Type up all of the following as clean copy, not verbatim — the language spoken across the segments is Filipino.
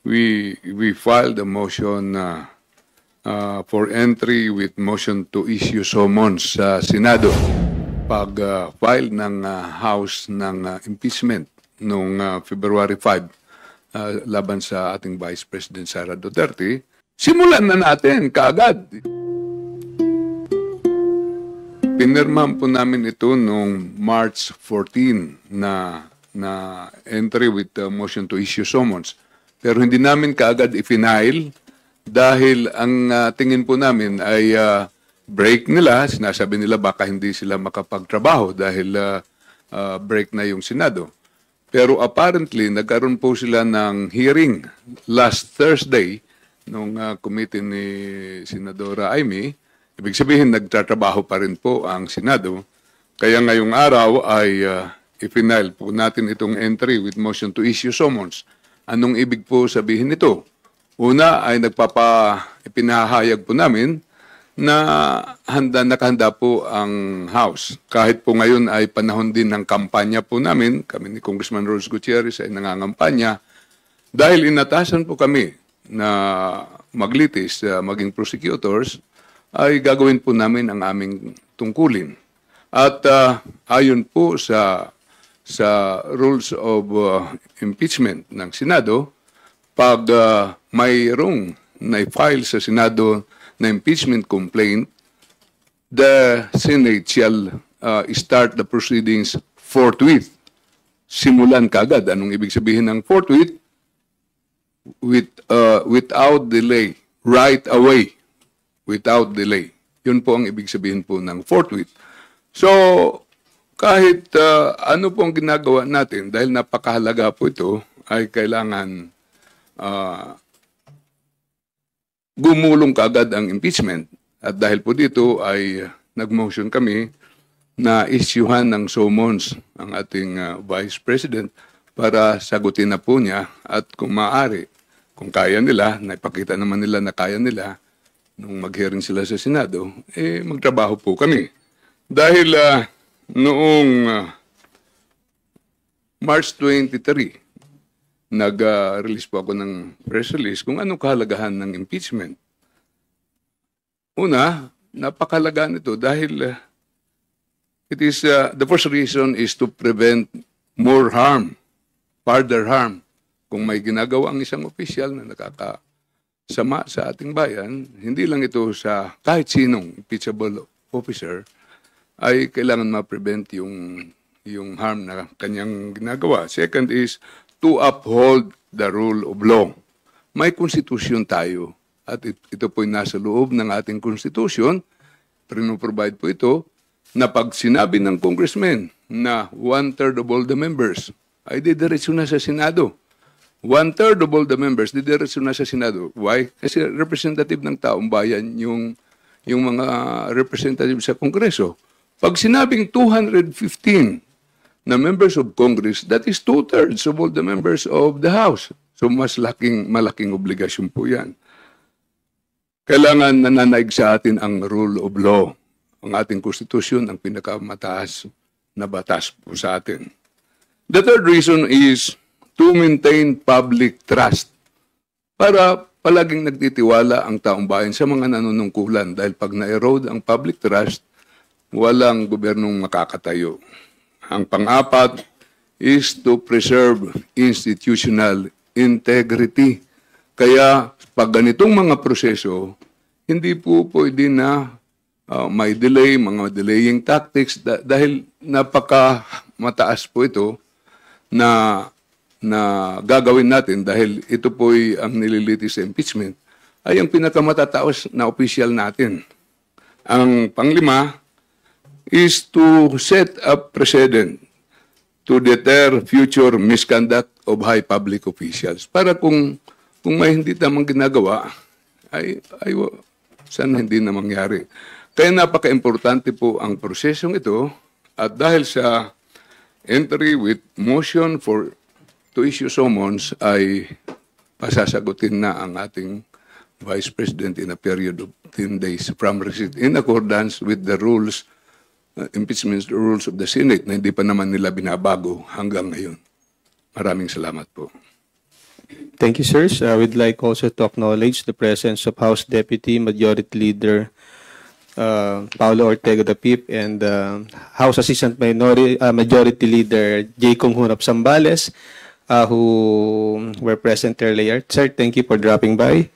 we filed a motion for entry with motion to issue summons sa Senado pag-file ng House ng impeachment noong February 5 laban sa ating Vice President Sara Duterte. Simulan na natin kaagad. Pinirmahan po namin ito noong March 14 na entry with motion to issue summons. Pero hindi namin kaagad i-file dahil ang tingin po namin ay break nila. Sinasabi nila baka hindi sila makapagtrabaho dahil break na yung Senado. Pero apparently, nagkaroon po sila ng hearing last Thursday nung committee ni Senadora Amy. Ibig sabihin, nagtatrabaho pa rin po ang Senado. Kaya ngayong araw ay i-file po natin itong entry with motion to issue summons. Anong ibig po sabihin nito? Una ay ipinahayag po namin na nakahanda po ang House. Kahit po ngayon ay panahon din ng kampanya po namin, kami ni Congressman Rose Gutierrez ay nangangampanya, dahil inatasan po kami na maglitis, maging prosecutors, ay gagawin po namin ang aming tungkulin. At ayon po sa rules of impeachment ng Senado, pag mayroong na-file sa Senado na impeachment complaint, the Senate shall start the proceedings forthwith. Simulan kagad. Anong ibig sabihin ng forthwith? Without delay. Right away. Without delay. Yun po ang ibig sabihin po ng forthwith. So, kahit ano po ang ginagawa natin, dahil napakahalaga po ito, ay kailangan gumulong kaagad ang impeachment. At dahil po dito ay nag-motion kami na isyuhan ng summons ang ating Vice President para sagutin na po niya at kung maaari, kung kaya nila, naipakita naman nila na kaya nila, nung mag-hearing sila sa Senado, magtrabaho po kami. Dahil noong March 23, nag-release po ako ng press release kung anong kahalagahan ng impeachment. Una, napakahalaga nito dahil the first reason is to prevent more harm, further harm. Kung may ginagawa ang isang opisyal na nakakasama sa ating bayan, hindi lang ito sa kahit sinong impeachable officer, ay kailangan ma-prevent yung harm na kanyang ginagawa. Second is to uphold the rule of law. May konstitusyon tayo at ito po'y nasa loob ng ating konstitusyon. Provide po ito na pag sinabi ng congressman na 1/3 of all the members ay didiretso na sa Senado. 1/3 of all the members didiretso na sa Senado. Why? Kasi representative ng taong bayan yung mga representative sa Kongreso. Pag sinabing 215 na members of Congress, that is 2/3 of all the members of the House. So mas malaking obligasyon po yan. Kailangan nananaig sa atin ang rule of law. Ang ating konstitusyon, ang pinakamataas na batas po sa atin. The third reason is to maintain public trust. Para palaging nagtitiwala ang taong bayan sa mga nanunungkulan. Dahil pag na-erode ang public trust, walang gobernong makakatayo. Ang pang-apat is to preserve institutional integrity. Kaya pag ganitong mga proseso, hindi po pwede na may delay, mga delaying tactics dahil napakamataas po ito na gagawin natin dahil ito po'y ang nililitis sa impeachment ay ang pinakamatataos na official natin. Ang panglima is to set up precedent to deter future misconduct of high public officials. Para kung may hindi tamang ginagawa, ay sana hindi na mangyari. Kaya napaka-importante po ang prosesong ito at dahil sa entry with motion to issue summons ay pasasagutin na ang ating Vice President in a period of 10 days from receipt in accordance with the rules impeachment rules of the Senate na hindi pa naman nila binabago hanggang ngayon. Maraming salamat po. Thank you, sirs. I would like also to acknowledge the presence of House Deputy Majority Leader Paulo Ortega Dapip and House Assistant Majority Leader J. Kong Hunap Zambales, who were present earlier. Sir, thank you for dropping by.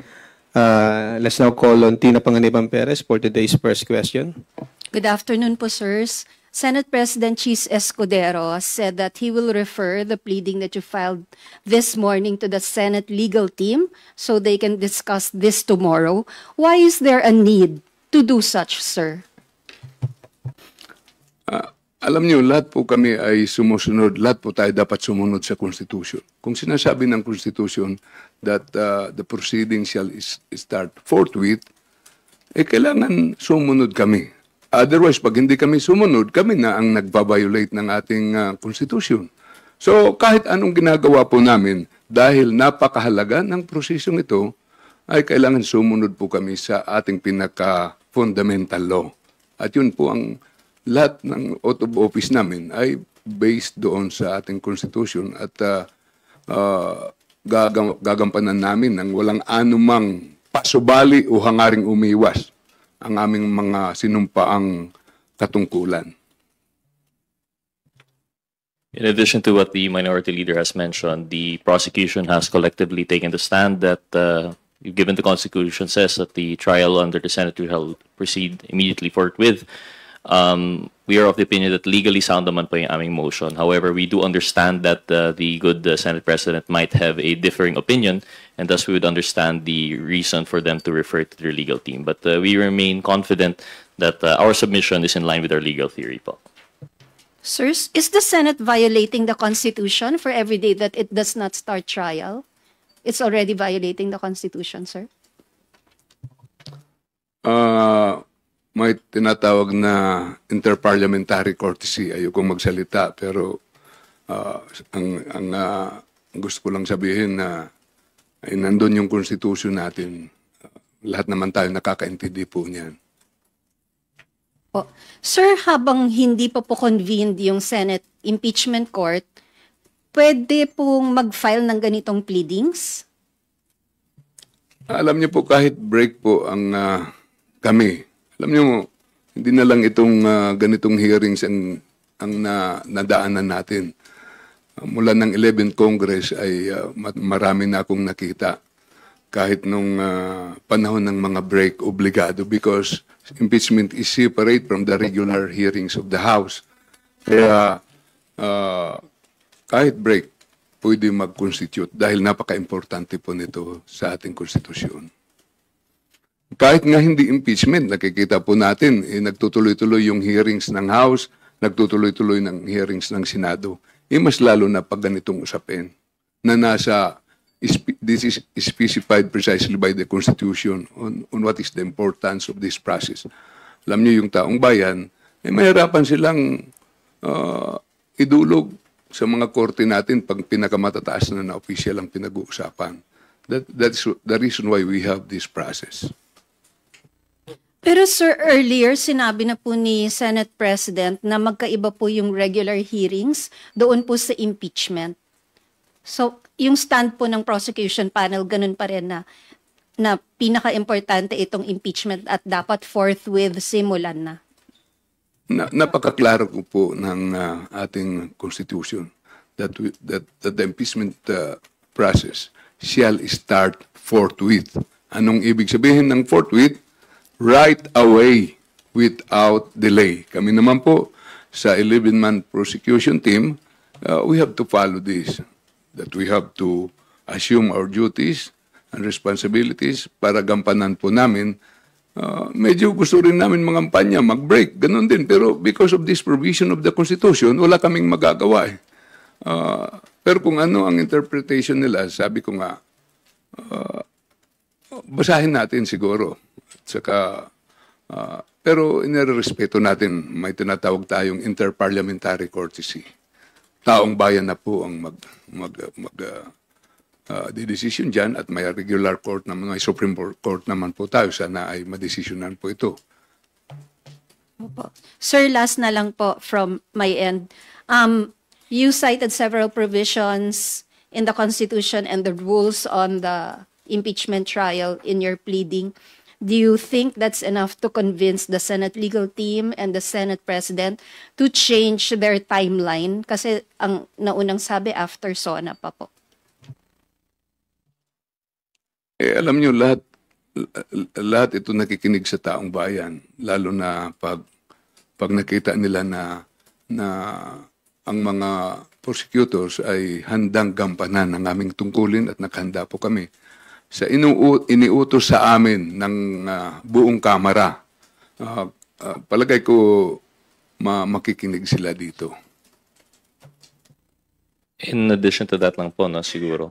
Let's now call on Tina Panganiban Perez for today's first question. Good afternoon po, sirs. Senate President Chis Escudero said that he will refer the pleading that you filed this morning to the Senate legal team so they can discuss this tomorrow. Why is there a need to do such, sir? Alam niyo, lahat po kami ay sumusunod, lahat po tayo dapat sumunod sa Constitution. Kung sinasabi ng Constitution that the proceeding shall start forthwith, kailangan sumunod kami. Otherwise, pag hindi kami sumunod, kami na ang nagbabiolate ng ating Constitution. So, kahit anong ginagawa po namin, dahil napakahalaga ng prosesong ito, ay kailangan sumunod po kami sa ating pinaka-fundamental law. At yun po ang lahat ng oath of office namin ay based doon sa ating Constitution at gagampanan namin ng walang anumang pasubali o hangaring umiwas ang aming mga sinumpaang katungkulan. In addition to what the minority leader has mentioned, the prosecution has collectively taken the stand that, given the Constitution says that the trial under the Senate will proceed immediately forthwith, we are of the opinion that legally sound naman po yung aming motion. However, we do understand that the good Senate President might have a differing opinion, and thus we would understand the reason for them to refer to their legal team. But we remain confident that our submission is in line with our legal theory po. Sirs, is the Senate violating the Constitution for every day that it does not start trial? It's already violating the Constitution, sir? May tinatawag na interparliamentary courtesy. Ayokong magsalita, pero ang gusto ko lang sabihin na ay nandun yung Constitution natin. Lahat naman tayo nakakaintindi po niyan. Oh. Sir, habang hindi pa po convened yung Senate Impeachment Court, pwede pong mag-file ng ganitong pleadings? Alam niyo po, kahit break po ang kami, alam niyo, hindi na lang itong ganitong hearings ang nadaanan natin. Mula ng 11th Congress ay marami na akong nakita. Kahit nung panahon ng mga break, obligado, because impeachment is separate from the regular hearings of the House. Kaya kahit break, pwede mag-constitute dahil napaka-importante po nito sa ating konstitusyon. Kahit nga hindi impeachment, nakikita po natin, nagtutuloy-tuloy yung hearings ng House, nagtutuloy-tuloy ng hearings ng Senado. Mas lalo na pag ganitong usapin na this is specified precisely by the Constitution on what is the importance of this process. Alam niyo, yung taong bayan, mahirapan silang idulog sa mga korte natin pag pinakamatataas na official ang pinag-uusapan. That's the reason why we have this process. Pero sir, earlier sinabi na po ni Senate President na magkaiba po yung regular hearings doon po sa impeachment. So, yung stand po ng prosecution panel, ganun pa rin na pinaka-importante itong impeachment at dapat forthwith simulan na. Napakaklaro ko po ng ating Constitution that the impeachment process shall start forthwith. Anong ibig sabihin ng forthwith? Right away, without delay. Kami naman po sa 11-man prosecution team, we have to follow this. That we have to assume our duties and responsibilities para gampanan po namin. Medyo gusto rin namin mangampanya, mag-break, ganun din. Pero because of this provision of the Constitution, wala kaming magagawa eh. Pero kung ano ang interpretation nila, sabi ko nga, basahin natin siguro. Saka, pero inirespeto natin, may tinatawag tayong interparliamentary courtesy. Taong bayan na po ang decision dyan at may regular court naman, may Supreme Court naman po tayo. Sana ay madesisyonan po ito. Sir, last na lang po from my end. You cited several provisions in the Constitution and the rules on the impeachment trial in your pleading. Do you think that's enough to convince the Senate legal team and the Senate President to change their timeline? Kasi ang naunang sabi after SONA pa po. Alam nyo, lahat ito nakikinig sa taong bayan, lalo na pag nakita nila na ang mga prosecutors ay handang gampanan ng aming tungkulin at nakahanda po kami sa iniutos sa amin ng buong Kamara. Palagay ko makikinig sila dito. In addition to that lang po, no, siguro,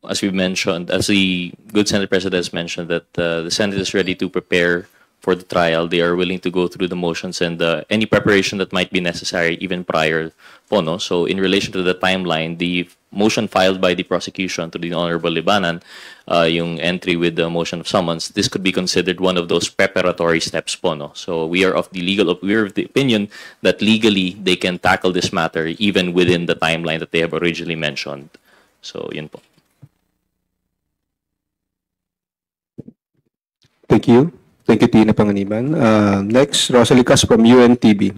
as we mentioned, as the good Senate President has mentioned, that the Senate is ready to prepare for the trial. They are willing to go through the motions and any preparation that might be necessary even prior po, no? So in relation to the timeline, the motion filed by the prosecution to the Honorable Libanan, yung entry with the motion of summons, this could be considered one of those preparatory steps po, no? So we're of the opinion that legally they can tackle this matter even within the timeline that they have originally mentioned. So yun po. Thank you. Thank you, Tina Panganiban. Next, Rosalie Cas from UNTV.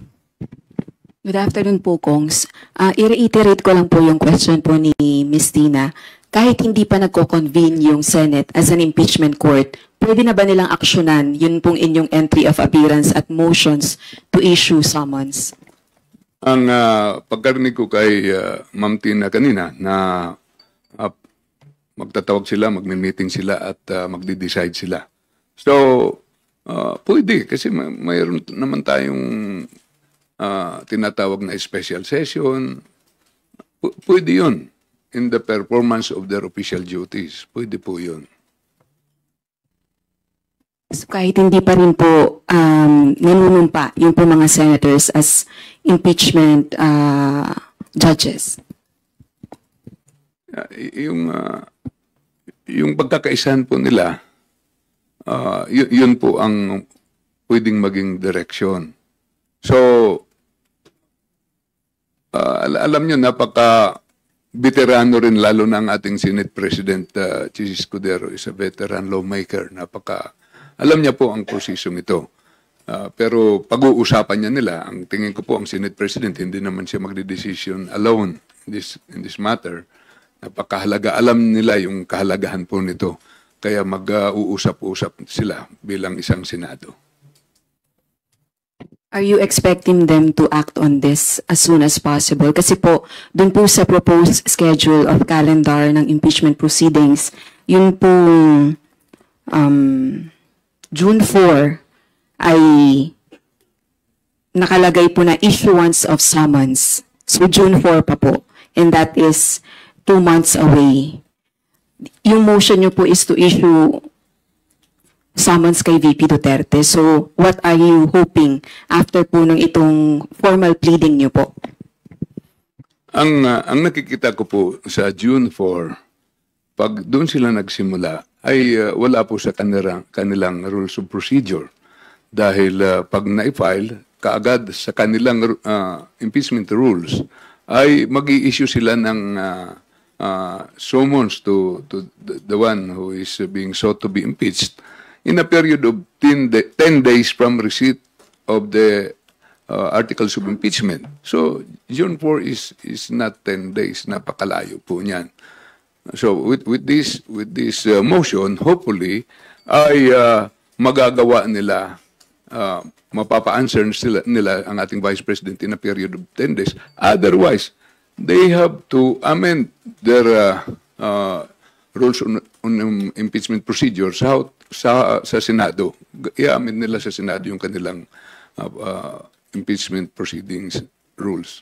Good afternoon po, Kongs. I-reiterate ko lang po yung question po ni Ms. Tina. Kahit hindi pa nagko-convene yung Senate as an impeachment court, pwede na ba nilang aksyonan yun pong inyong entry of appearance at motions to issue summons? Ang pagkarinig ko kay Ma'am Tina kanina na magtatawag sila, magme-meeting sila at magde-decide sila. So, pwede kasi mayroon naman tayong tinatawag na special session. Pwede yun in the performance of their official duties. Pwede po yun. So kahit hindi pa rin po nanunumpa yung po mga senators as impeachment judges? Yung pagkakaisahan po nila, yun po ang pwedeng maging direksyon. So, alam nyo, napaka-veterano rin, lalo na ang ating Senate President, Chis Escudero, is a veteran lawmaker. Alam niya po ang prosesong ito. Pero pag-uusapan niya nila, ang tingin ko po ang Senate President, hindi naman siya magde-decision alone in this matter. Napakahalaga. Alam nila yung kahalagahan po nito. Kaya mag-uusap-usap sila bilang isang Senado. Are you expecting them to act on this as soon as possible? Kasi po, dun po sa proposed schedule of calendar ng impeachment proceedings, yun po June 4 ay nakalagay po na issuance of summons. So June 4 pa po. And that is 2 months away. Yung motion nyo po is to issue summons kay VP Duterte. So, what are you hoping after po ng itong formal pleading nyo po? Ang nakikita ko po sa June 4, pag doon sila nagsimula, ay wala po sa kanilang rules of procedure. Dahil pag na-file, kaagad sa kanilang impeachment rules, ay mag-i-issue sila ng summons to the one who is being sought to be impeached in a period of 10 days from receipt of the articles of impeachment. So, June 4 is not 10 days. Napakalayo po niyan. So, with this motion, hopefully, ay magagawa nila, mapapa-answer nila ang ating Vice President in a period of 10 days. Otherwise, they have to amend their rules on impeachment procedures sa Senado. I-amend nila sa Senado yung kanilang impeachment proceedings rules.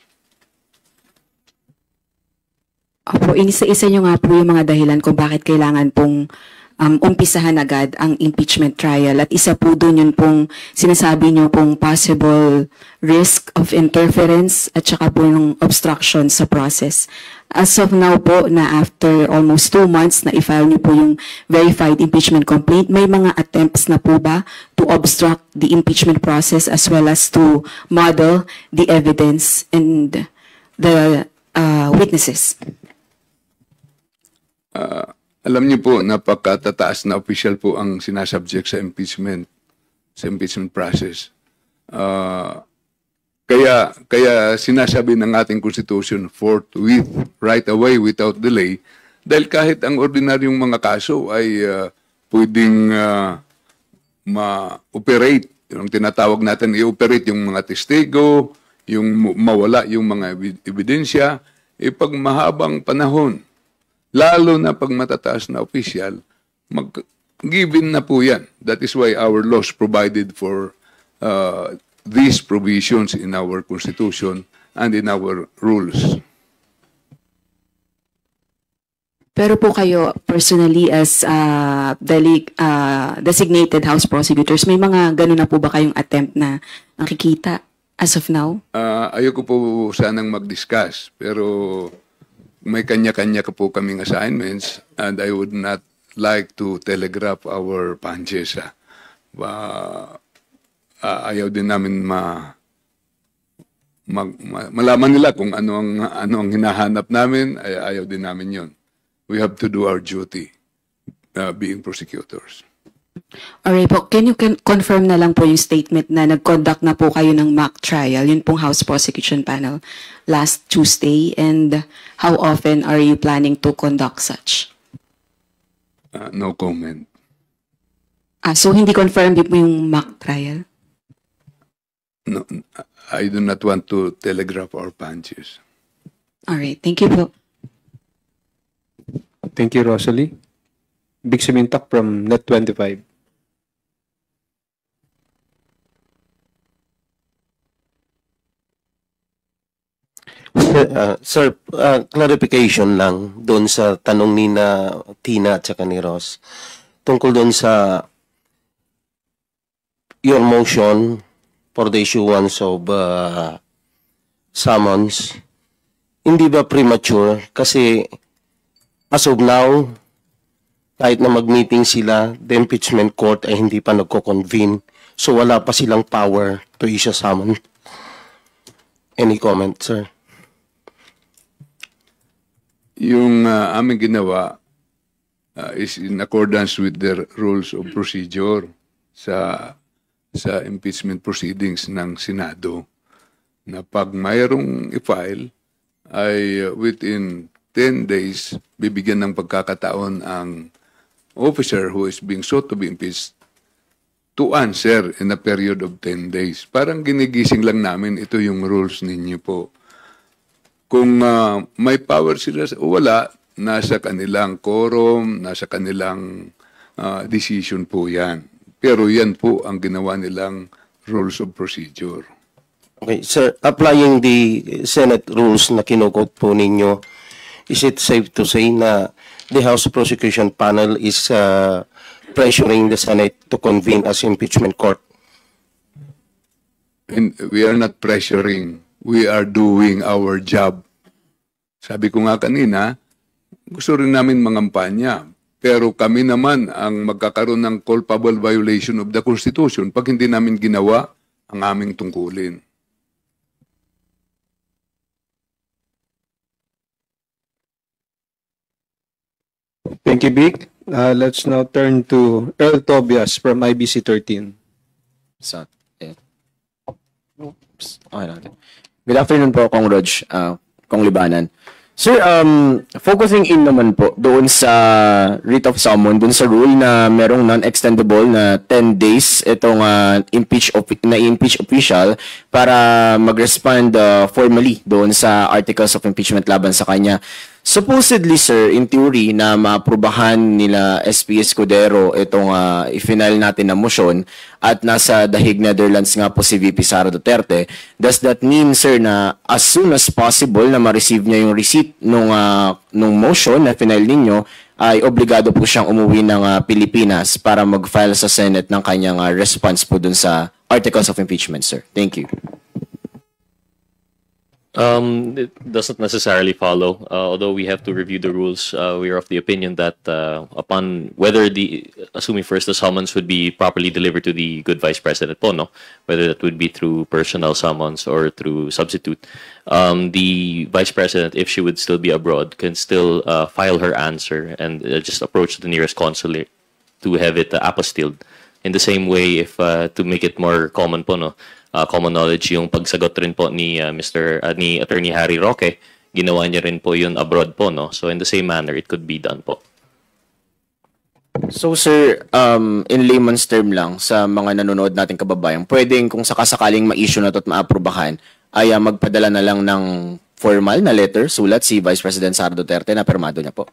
Opo, inisa-isa nyo nga po yung mga dahilan kung bakit kailangan pong umpisahan agad ang impeachment trial. At isa po doon yun pong sinasabi nyo pong possible risk of interference at saka po ng obstruction sa process. As of now po, na after almost 2 months na i-file nyo po yung verified impeachment complaint, may mga attempts na po ba to obstruct the impeachment process as well as to model the evidence and the witnesses? Alam niyo po, napakatataas na official po ang sinasubject sa impeachment process. Kaya sinasabi ng ating Constitution, forthwith, right away, without delay, dahil kahit ang ordinaryong mga kaso ay pwedeng ma-operate, yung tinatawag natin i-operate yung mga testigo, yung mawala yung mga ebidensya, pag mahabang panahon, lalo na pag matataas na opisyal, given na po yan. That is why our laws provided for these provisions in our Constitution and in our rules. Pero po kayo, personally, as designated House prosecutors, may mga ganun na po ba kayong attempt na nakikita as of now? Ayoko po sanang mag-discuss, pero may kanya-kanya ka po kaming assignments and I would not like to telegraph our punches. Ayaw din namin malaman nila kung ano ang hinahanap namin, ayaw din namin yon. We have to do our duty being prosecutors. Alright po, can you confirm na lang po yung statement na nag-conduct na po kayo ng mock trial, yun pong House Prosecution Panel last Tuesday, and how often are you planning to conduct such? No comment. So hindi confirmed po yung mock trial? No, I do not want to telegraph our punches. Alright, thank you po. Thank you, Rosalie. Big Simintak from Net25. Sir, clarification lang doon sa tanong ni Tina at saka ni Ross. Tungkol doon sa your motion for the issuance of summons, hindi ba premature? Kasi as of now, kahit na mag-meeting sila, the impeachment court ay hindi pa nagko-convene. So wala pa silang power to issue summon. Any comment, sir? Yung aming ginawa is in accordance with the rules of procedure sa impeachment proceedings ng Senado, na pag mayroong i-file ay within 10 days bibigyan ng pagkakataon ang officer who is being sought to be impeached to answer in a period of 10 days. Parang ginigising lang namin, ito yung rules ninyo po. Kung may power sila o wala, nasa kanilang quorum, nasa kanilang decision po yan. Pero yan po ang ginawa nilang rules of procedure. Okay, sir, applying the Senate rules na kinukot po ninyo, is it safe to say na the House Prosecution Panel is pressuring the Senate to convene as impeachment court? And we are not pressuring. We are doing our job. Sabi ko nga kanina, gusto rin namin mangampanya. Pero kami naman ang magkakaroon ng culpable violation of the Constitution pag hindi namin ginawa ang aming tungkulin. Thank you, Vic. Let's now turn to Earl Tobias from IBC 13. Okay natin. Good afternoon po, Kong Rog, Kong Libanan. Sir, focusing in naman po doon sa writ of summon, doon sa rule na merong non-extendable na 10 days itong impeach official para mag-respond formally doon sa articles of impeachment laban sa kanya. Supposedly, sir, in theory, na maaprubahan nila SP Escudero itong i-final natin na motion at nasa dahig Netherlands nga po si VP Sara Duterte. Does that mean, sir, na as soon as possible na ma-receive niya yung receipt nung motion na final ninyo, ay obligado po siyang umuwi ng Pilipinas para mag-file sa Senate ng kanyang response po dun sa articles of impeachment, sir? Thank you. It doesn't necessarily follow. Although we have to review the rules, we are of the opinion that upon whether assuming first the summons would be properly delivered to the good Vice President po, no? Whether that would be through personal summons or through substitute, the Vice President, if she would still be abroad, can still file her answer and just approach the nearest consulate to have it apostilled. In the same way, if to make it more common po, no? Common knowledge yung pagsagot rin po ni ni Attorney Harry Roque, ginawa niya rin po yun abroad po, no? So in the same manner, it could be done po. So sir, in layman's term lang sa mga nanonood nating kababayan, pwedeng kung sakasakaling ma-issue na to at maaprubahan, ay magpadala na lang ng formal na letter, sulat si Vice President Sara Duterte na permado niya po.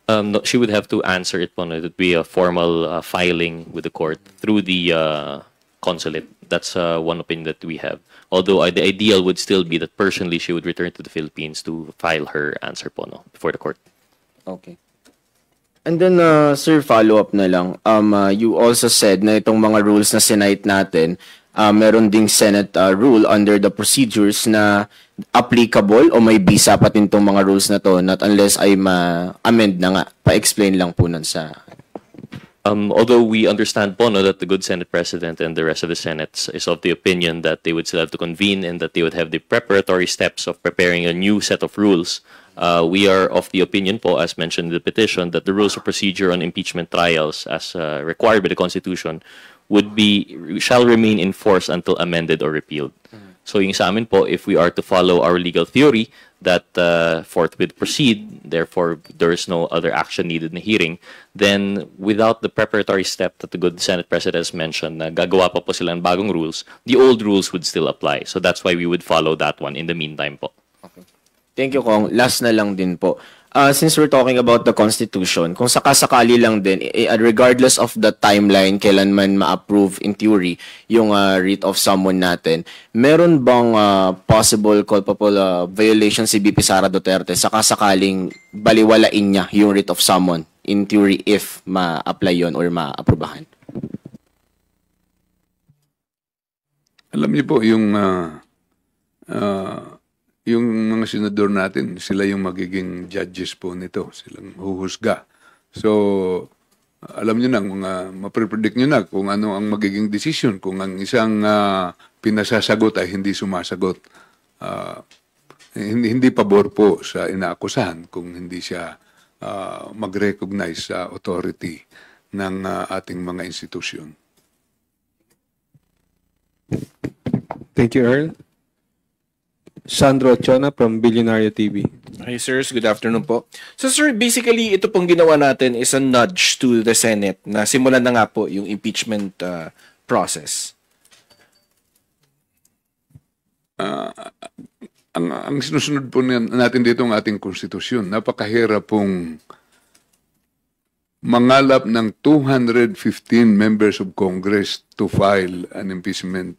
No, she would have to answer it po, no? It would be a formal filing with the court through the consulate. That's one opinion that we have. Although the ideal would still be that personally she would return to the Philippines to file her answer po, no, before the court. Okay. And then, sir, follow-up na lang. You also said na itong mga rules na sinite natin, meron ding Senate rule under the procedures na applicable o may bisa pa din itong mga rules na to, not unless ay ma-amend na nga. Pa-explain lang po nun sa... Although we understand po, no, that the good Senate President and the rest of the Senate is of the opinion that they would still have to convene and that they would have the preparatory steps of preparing a new set of rules, we are of the opinion po, as mentioned in the petition, that the rules of procedure on impeachment trials as required by the Constitution shall remain in force until amended or repealed. So yung sa amin po, if we are to follow our legal theory that forthwith proceed, therefore there is no other action needed na hearing, then without the preparatory step that the good Senate President has mentioned, na gagawa pa po sila ng bagong rules, the old rules would still apply. So that's why we would follow that one in the meantime po. Okay. Thank you, Kong. Last na lang din po. Since we're talking about the Constitution, kung sakasakali lang din, regardless of the timeline, kailan man ma-approve in theory yung writ of summon natin, meron bang possible culpable violation si BP Sara Duterte sakasakaling baliwalain niya yung writ of summon in theory if ma-apply yon or ma-aprobahan? Alam niyo po, yung mga senador natin, sila yung magiging judges po nito. Silang huhusga. So, alam niyo na, maprepredict niyo na kung ano ang magiging decision. Kung ang isang pinasasagot ay hindi sumasagot. Hindi pabor po sa inaakusahan kung hindi siya mag-recognize sa authority ng ating mga institusyon. Thank you, Earl. Sandro Chona from Billionaire TV. Hi, sirs. Good afternoon po. So, sir, basically, ito pong ginawa natin is a nudge to the Senate na simulan na nga po yung impeachment process. Ang sinusunod po natin dito ang ating konstitusyon. Napakahirap pong mangalap ng 215 members of Congress to file an impeachment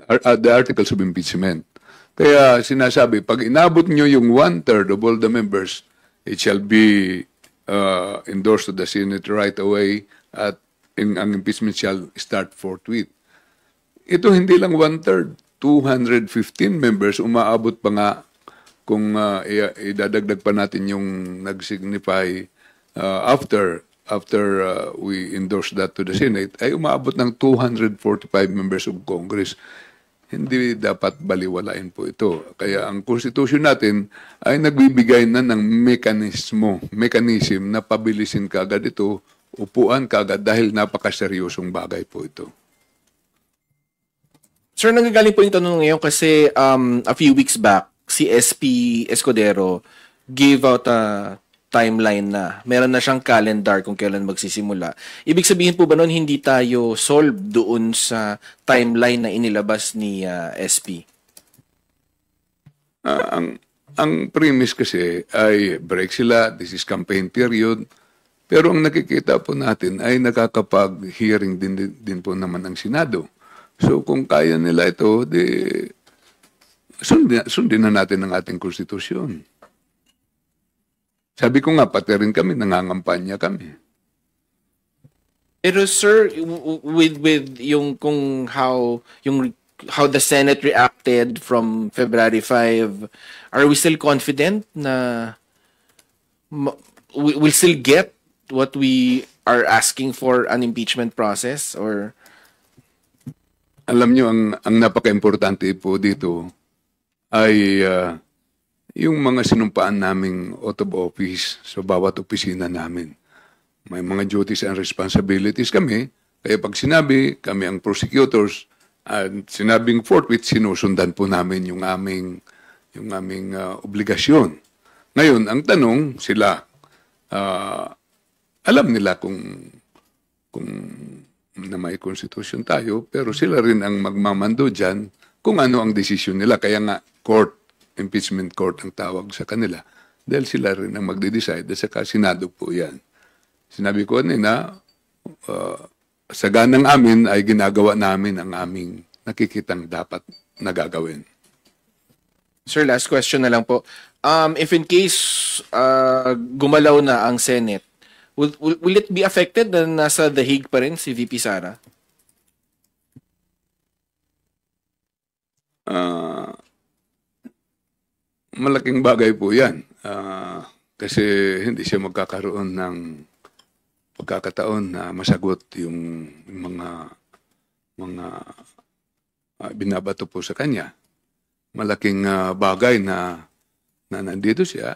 the articles of impeachment. Kaya sinasabi, pag inabot nyo yung 1/3 of all the members, it shall be endorsed to the Senate right away at ang impeachment shall start forthwith. Ito hindi lang 1/3, 215 members, umaabot pa nga kung idadagdag pa natin yung nag-signify after we endorse that to the Senate, ay umaabot ng 245 members of Congress. Hindi dapat baliwalain po ito. Kaya ang konstitusyon natin ay nagbibigay na ng mechanism na pabilisin kaagad ito, upuan kaagad dahil napakaseryosong bagay po ito. Sir, nanggagaling po yung tanong ngayon kasi a few weeks back, si SP Escudero gave out a timeline na. Meron na siyang calendar kung kailan magsisimula. Ibig sabihin po ba nun, hindi tayo solve doon sa timeline na inilabas ni SP? Ang premise kasi ay break sila, this is campaign period, pero ang nakikita po natin ay nakakapag-hearing din po naman ang Senado. So kung kaya nila ito, sundin na natin ang ating konstitusyon. Sabi ko nga, pati rin kami, nangangampanya kami. Pero sir, with yung kung how yung how the Senate reacted from February 5, are we still confident na we'll still get what we are asking for an impeachment process? Or Alam nyo, ang napaka-importante po dito ay yung mga sinumpaan naming oath of office sa bawat opisina namin. May mga duties and responsibilities kami, kaya pag sinabi, kami ang prosecutors, at sinabing forthwith, sinusundan po namin yung aming obligasyon. Ngayon, ang tanong, sila, alam nila kung na may konstitusyon tayo, pero sila rin ang magmamando dyan kung ano ang desisyon nila. Kaya nga, impeachment court ang tawag sa kanila. Dahil sila rin ang magde-decide at saka Senado po yan. Sinabi ko na sa ganang amin ay ginagawa namin ang aming nakikitang dapat nagagawin. Sir, last question na lang po. If in case gumalaw na ang Senate, will it be affected na nasa The Hague pa rin si VP Sara? Malaking bagay po yan. Kasi hindi siya magkakaroon ng pagkakataon na masagot yung mga binabato po sa kanya. Malaking bagay na nandito siya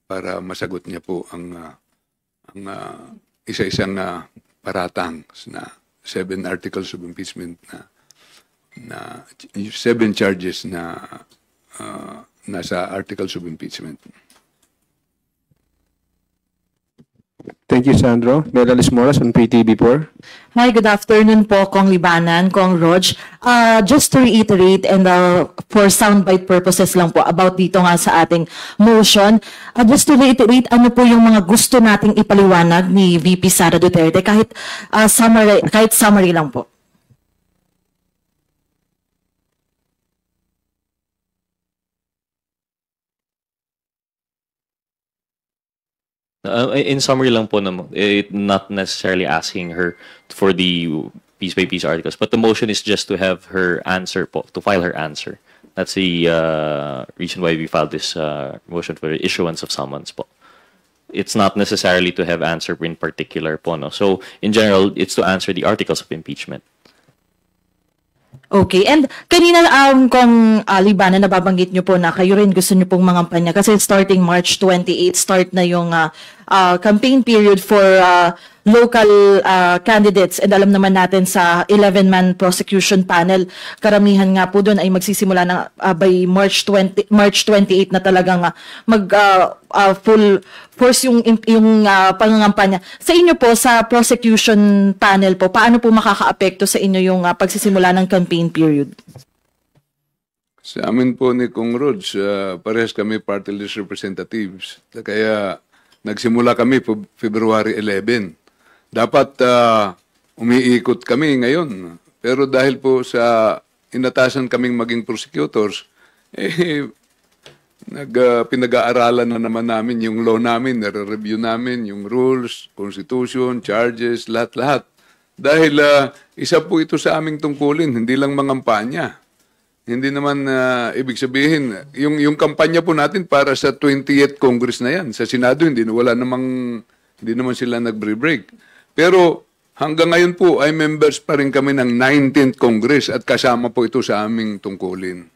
para masagot niya po ang isa-isang paratang na 7 articles of impeachment na 7 charges na nasa articles of impeachment. Thank you, Sandro. Melalis Moras on PTV4. Hi, good afternoon po, Kong Libanan, Kong Rog. Just to reiterate and for soundbite purposes lang po about dito nga sa ating motion, just to reiterate, ano po yung mga gusto nating ipaliwanag ni VP Sara Duterte kahit summary lang po. In summary lang po, not necessarily asking her for the piece-by-piece articles, but the motion is just to have her answer po, to file her answer. That's the reason why we filed this motion for issuance of summons po. It's not necessarily to have answer in particular po, no? So, in general, it's to answer the articles of impeachment. Okay, and kanina kung Libanan, nababanggit nyo po na kayo rin gusto nyo pong mangampanya kasi starting March 28, start na yung campaign period for local candidates, and alam naman natin sa 11-man prosecution panel, karamihan nga po doon ay magsisimula ng by March 28 na talagang full force yung pangangampanya. Sa inyo po, sa prosecution panel po, paano po makakaapekto sa inyo yung pagsisimula ng campaign period? Sa amin po ni Kong Rog, parehas kami party list representatives. Kaya nagsimula kami po February 11. Dapat umiikot kami ngayon. Pero dahil po sa inatasan kaming maging prosecutors, pinag-aaralan na naman namin yung law namin, nare-review namin yung rules, constitution, charges, lahat-lahat. Dahil isa po ito sa aming tungkulin, hindi lang mangampanya. Hindi naman ibig sabihin, yung kampanya po natin para sa 20th Congress na yan. Sa Senado, hindi naman sila nag-break. Pero hanggang ngayon po ay members pa rin kami ng 19th Congress at kasama po ito sa aming tungkulin.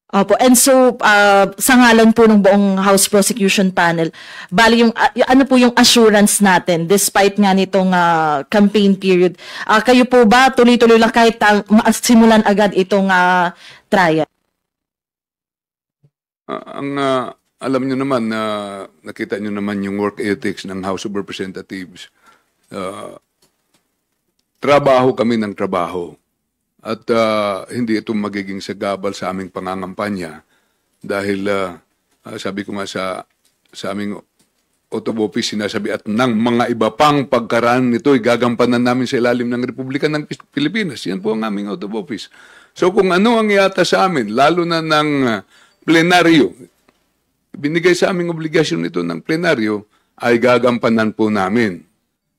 Opo, and so sa ngalan po ng buong House Prosecution Panel, bali yung ano po yung assurance natin despite nga nitong campaign period, kayo po ba tuloy-tuloy lang kahit simulan agad itong trial? Alam nyo naman, nakita nyo naman yung work ethics ng House of Representatives. Trabaho kami ng trabaho. At hindi ito magiging sagabal sa aming pangangampanya dahil sabi ko nga sa aming oath of office sinasabi at ng mga iba pang pagkaraan nito ay gagampanan namin sa ilalim ng Republika ng Pilipinas. Yan po ang aming oath of office. So kung ano ang iata sa amin, lalo na ng plenaryo, binigay sa aming obligasyon nito ng plenaryo, ay gagampanan po namin.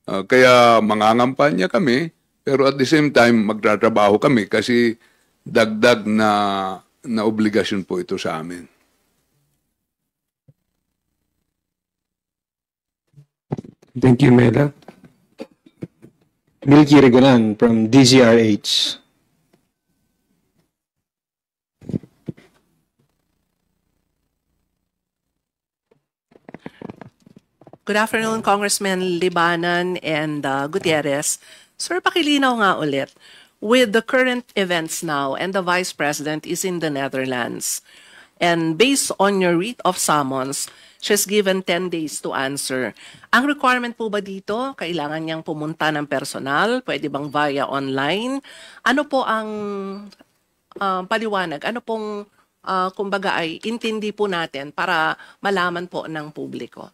Kaya mangangampanya kami, Pero at the same time, magtatrabaho kami kasi dagdag na obligasyon po ito sa amin. Thank you, Mela. Milky Regonan from DZRH. Good afternoon, Congressman Libanan and Gutierrez. Sir, pakilinaw nga ulit. With the current events now and the Vice President is in the Netherlands, and based on your writ of summons, she's given 10 days to answer. Ang requirement po ba dito, kailangan niyang pumunta ng personal? Pwede bang via online? Ano po ang paliwanag? Ano pong, kumbaga ay intindi po natin para malaman po ng publiko?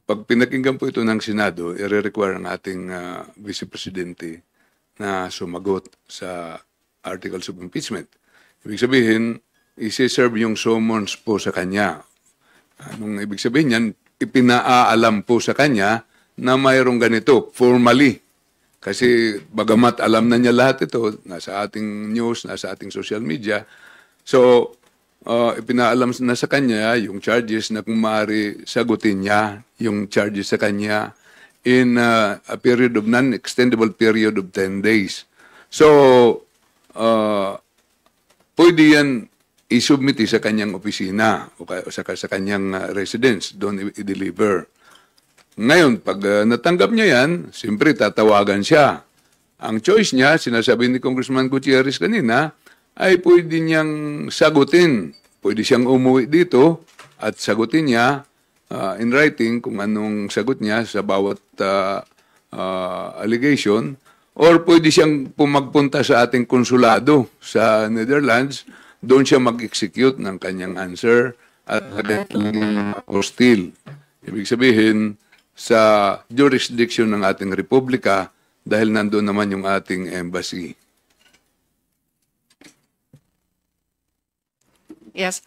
Pag pinakinggan po ito ng Senado, i-require ang ating Vice Presidente na sumagot sa Articles of Impeachment. Ibig sabihin, isi-serve yung summons po sa kanya. Anong ibig sabihin yan? Ipinaalam po sa kanya na mayroong ganito, formally. Kasi bagamat alam na niya lahat ito, nasa ating news, nasa ating social media. So, ipinaalam na sa kanya yung charges na kung maaari sagutin niya yung charges sa kanya in a period of non-extendable period of 10 days. So, pwede yan isubmiti sa kanyang opisina o sa kanyang residence, doon i-deliver. Ngayon, pag natanggap niya yan, siyempre tatawagan siya. Ang choice niya, sinasabi ni Congressman Gutierrez kanina, ay pwede niyang sagutin. Pwede siyang umuwi dito at sagutin niya in writing kung anong sagot niya sa bawat allegation, or pwede siyang pumagpunta sa ating konsulado sa Netherlands, doon siya mag-execute ng kanyang answer at hostile. Ibig sabihin, sa jurisdiction ng ating republika dahil nandoon naman yung ating embassy. Yes.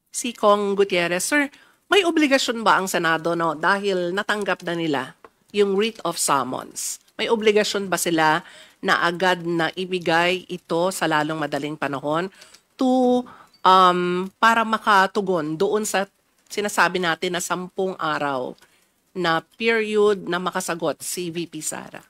Si Cong Gutierrez, sir, may obligasyon ba ang Senado, no? Dahil natanggap na nila yung writ of summons. May obligasyon ba sila na agad na ibigay ito sa lalong madaling panahon to para makatugon doon sa sinasabi natin na 10 araw na period na makasagot si VP Sara?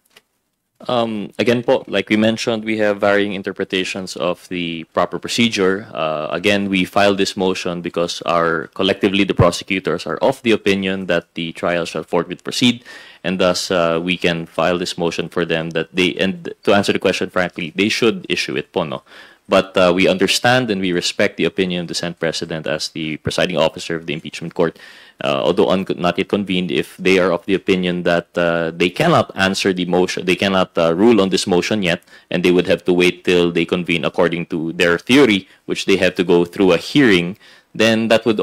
Again po, like we mentioned, we have varying interpretations of the proper procedure. Again, we filed this motion because collectively the prosecutors are of the opinion that the trial shall forthwith proceed, and thus we can file this motion for them that and to answer the question frankly, they should issue it po, no? But we understand and we respect the opinion of the Senate President as the presiding officer of the impeachment court, although not yet convened, if they are of the opinion that they cannot answer the motion, they cannot rule on this motion yet, and they would have to wait till they convene according to their theory, which they have to go through a hearing, then that would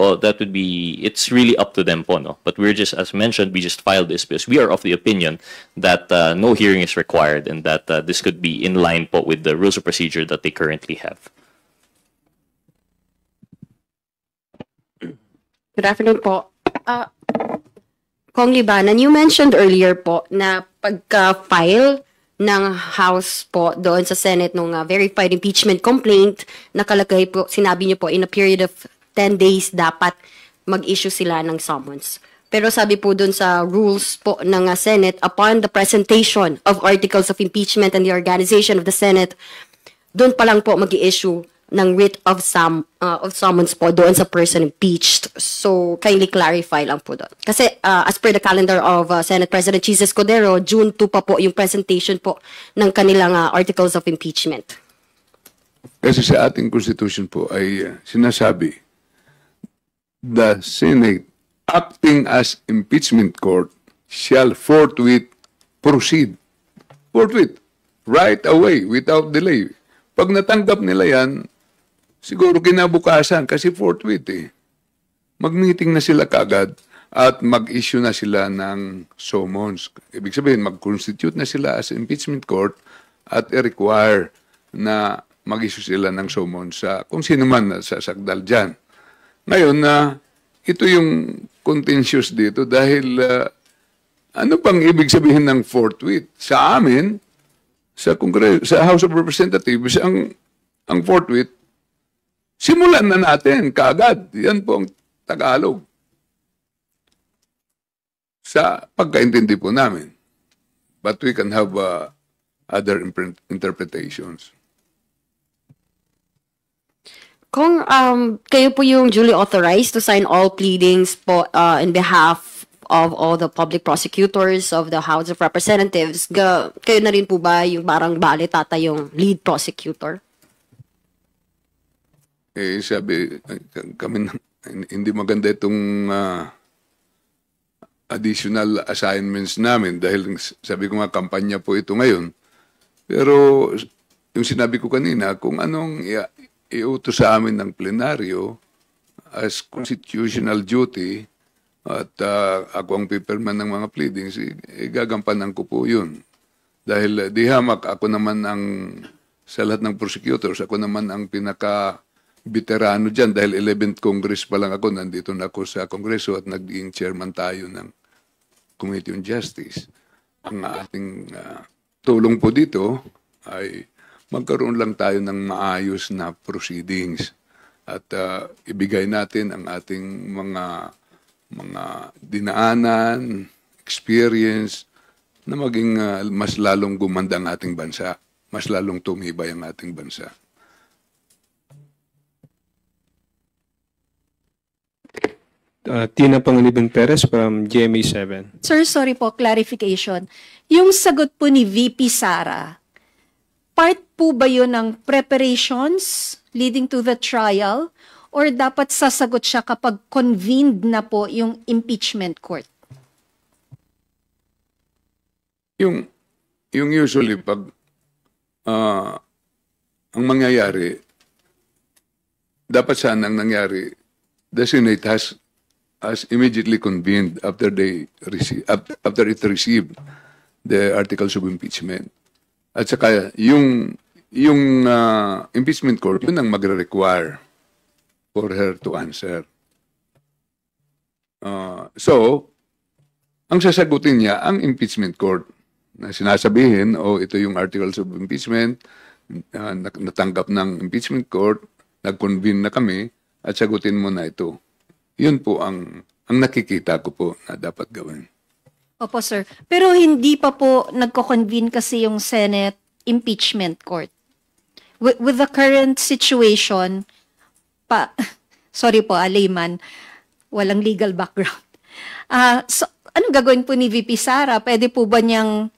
be, it's really up to them po, no? But we're just, as mentioned, we just filed this because we are of the opinion that no hearing is required and that this could be in line po with the rules of procedure that they currently have. Good afternoon po. Kong Libanan, you mentioned earlier po na pagka-file ng House po doon sa Senate nung verified impeachment complaint, nakalagay po, sinabi niyo po, in a period of 10 days dapat mag-issue sila ng summons. Pero sabi po doon sa rules po ng Senate, upon the presentation of articles of impeachment and the organization of the Senate, doon pa lang po mag-i-issue ng writ of summons po doon sa person impeached. So, kindly clarify lang po doon. Kasi as per the calendar of Senate President Jesus Escudero, June 2 pa po yung presentation po ng kanilang articles of impeachment. Kasi sa ating Constitution po ay sinasabi, the Senate acting as impeachment court shall forthwith proceed. Forthwith. Right away, without delay. Pag natanggap nila yan, siguro kinabukasan kasi forthwith eh. Mag-meeting na sila kagad at mag-issue na sila ng summons. Ibig sabihin, mag-constitute na sila as impeachment court at i-require na mag-issue sila ng summons sa kung sino man na sasagdal dyan. Ngayon, ito yung contentious dito dahil Ano bang ibig sabihin ng forthwith? Sa amin, sa House of Representatives, ang forthwith, simulan na natin kaagad. Yan po ang Tagalog. Sa pagkaintindi po namin. But we can have other interpretations. Kung kayo po yung duly authorized to sign all pleadings po in behalf of all the public prosecutors of the House of Representatives, kayo na rin po ba yung parang bale tata yung lead prosecutor? Sabi, kami hindi maganda itong additional assignments namin dahil sabi ko nga kampanya po ito ngayon. Pero yung sinabi ko kanina, kung anong iutos sa amin ng plenaryo as constitutional duty at ako ang pipirman ng mga pleadings, gagampanan ko po yun. Dahil di hamak, ako naman sa lahat ng prosecutors, ako naman ang pinaka-veterano dyan dahil 11th Congress pa lang ako, nandito na ako sa Kongreso at naging chairman tayo ng Committee on Justice. Ang ating tulong po dito ay magkaroon lang tayo ng maayos na proceedings at ibigay natin ang ating mga dinaanan, experience na maging mas lalong gumanda ang ating bansa, mas lalong tumibay ang ating bansa. Tina Pangiliban Perez from GMA7. Sir, sorry po, clarification. Yung sagot po ni VP Sara, part po ba yun ng preparations leading to the trial or dapat sasagot siya kapag convened na po yung impeachment court? Yung usually pag ang mangyayari, dapat sana ang nangyari, the Senate has immediately convened after it received the articles of impeachment. At saka yung impeachment court, yun ang magre-require for her to answer. So, ang sasagutin niya, ang impeachment court, na sinasabihin, ito yung articles of impeachment, natanggap ng impeachment court, nag-convene na kami, at sagutin mo na ito. Yun po ang nakikita ko po na dapat gawin. Opo, sir. Pero hindi pa po nagko-convene kasi yung Senate impeachment court. With the current situation, sorry po, layman, walang legal background. So, anong gagawin po ni VP Sara? Pwede po ba niyang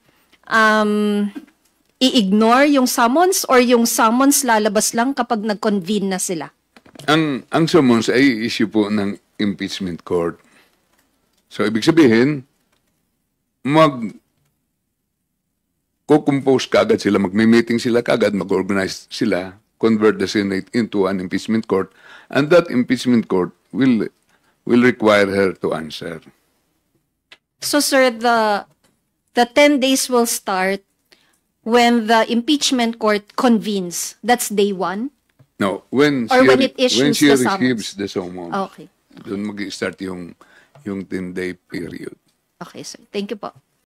i-ignore yung summons or yung summons lalabas lang kapag nag-convene na sila? Ang summons ay issue po ng impeachment court. So, ibig sabihin, mag-compose kagad sila, mag-meeting sila kagad, mag-organize sila, convert the Senate into an impeachment court, and that impeachment court will require her to answer. So, sir, the 10 days will start when the impeachment court convenes. That's day 1? No, when it when issues she the receives summons. the summons. Okay. Doon mag-start yung 10-day period. Okay, sir. Thank you po.